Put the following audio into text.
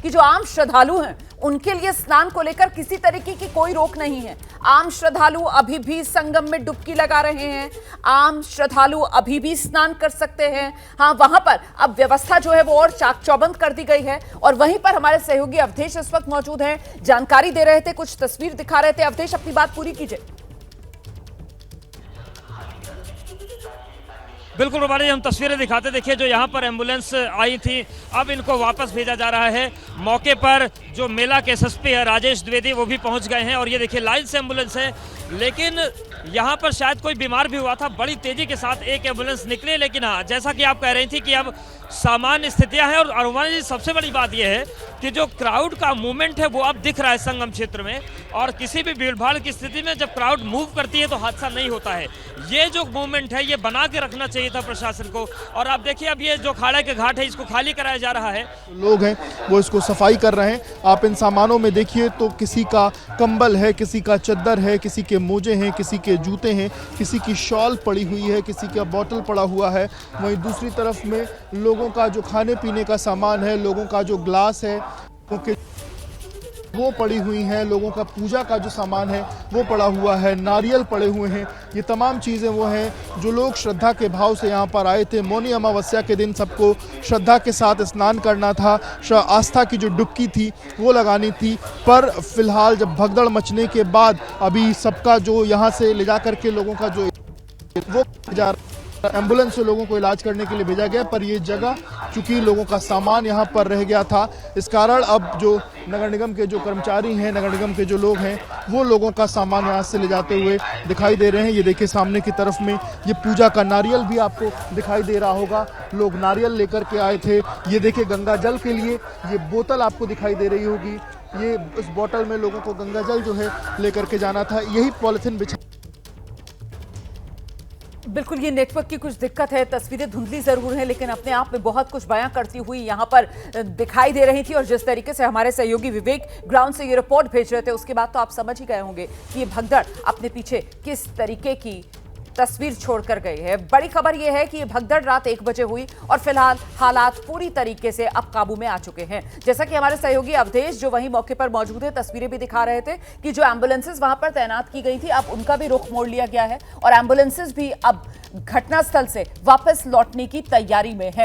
कि जो आम श्रद्धालु हैं उनके लिए स्नान को लेकर किसी तरीके की कोई रोक नहीं है। आम श्रद्धालु अभी भी संगम में डुबकी लगा रहे हैं, आम श्रद्धालु अभी भी स्नान कर सकते हैं। हाँ, वहां पर अब व्यवस्था जो है वो और चाक चौबंद कर दी गई है। और वहीं पर हमारे सहयोगी अवधेश इस वक्त मौजूद हैं, जानकारी दे रहे थे, कुछ तस्वीर दिखा रहे थे। अवधेश, अपनी बात पूरी कीजिए। बिल्कुल रूपाली, हम तस्वीरें दिखाते। देखिए, जो यहाँ पर एम्बुलेंस आई थी, अब इनको वापस भेजा जा रहा है। मौके पर जो मेला के एसएसपी है राजेश द्विवेदी, वो भी पहुंच गए हैं। और ये देखिए, लाइन से एम्बुलेंस है, लेकिन यहाँ पर शायद कोई बीमार भी हुआ था। बड़ी तेजी के साथ एक एम्बुलेंस निकली, लेकिन हाँ, जैसा कि आप कह रही थी कि अब सामान्य स्थितियां हैं। और अरुणा जी, सबसे बड़ी बात यह है कि जो क्राउड का मूवमेंट है वो अब दिख रहा है संगम क्षेत्र में। और किसी भी भीड़ भाड़ की स्थिति में जब क्राउड मूव करती है तो हादसा नहीं होता है। ये जो मूवमेंट है ये बना के रखना चाहिए था प्रशासन को। और आप देखिए, अब ये जो खाड़ा के घाट है इसको खाली कराया जा रहा है। लोग हैं वो इसको सफाई कर रहे हैं। आप इन सामानों में देखिए तो किसी का कंबल है, किसी का चद्दर है, किसी के मोजे हैं, किसी के जूते हैं, किसी की शॉल पड़ी हुई है, किसी का बोतल पड़ा हुआ है। वहीं दूसरी तरफ में लोगों का जो खाने पीने का सामान है, लोगों का जो ग्लास है वो पड़ी हुई हैं, लोगों का पूजा का जो सामान है वो पड़ा हुआ है, नारियल पड़े हुए हैं। ये तमाम चीज़ें वो हैं जो लोग श्रद्धा के भाव से यहाँ पर आए थे। मौनी अमावस्या के दिन सबको श्रद्धा के साथ स्नान करना था, आस्था की जो डुबकी थी वो लगानी थी। पर फिलहाल जब भगदड़ मचने के बाद अभी सबका जो यहाँ से ले जा करके लोगों का जो वो जा एम्बुलेंस से लोगों को इलाज करने के लिए भेजा गया। पर ये जगह चूंकि लोगों का सामान यहाँ पर रह गया था, इस कारण अब जो नगर निगम के जो कर्मचारी हैं, नगर निगम के जो लोग हैं, वो लोगों का सामान यहाँ से ले जाते हुए दिखाई दे रहे हैं। ये देखिए, सामने की तरफ में ये पूजा का नारियल भी आपको दिखाई दे रहा होगा। लोग नारियल लेकर के आए थे। ये देखिए, गंगा जल के लिए ये बोतल आपको दिखाई दे रही होगी। ये इस बोतल में लोगों को गंगा जल जो है लेकर के जाना था। यही पॉलिथीन बिछा। बिल्कुल, ये नेटवर्क की कुछ दिक्कत है, तस्वीरें धुंधली जरूर हैं लेकिन अपने आप में बहुत कुछ बयां करती हुई यहां पर दिखाई दे रही थी। और जिस तरीके से हमारे सहयोगी विवेक ग्राउंड से ये रिपोर्ट भेज रहे थे, उसके बाद तो आप समझ ही गए होंगे कि ये भगदड़ अपने पीछे किस तरीके की तस्वीर छोड़कर गई है। बड़ी खबर यह है कि ये भगदड़ रात 1 बजे हुई और फिलहाल हालात पूरी तरीके से अब काबू में आ चुके हैं। जैसा कि हमारे सहयोगी अवधेश जो वहीं मौके पर मौजूद है, तस्वीरें भी दिखा रहे थे कि जो एम्बुलेंसेज वहां पर तैनात की गई थी, अब उनका भी रुख मोड़ लिया गया है और एम्बुलेंसेज भी अब घटनास्थल से वापस लौटने की तैयारी में है।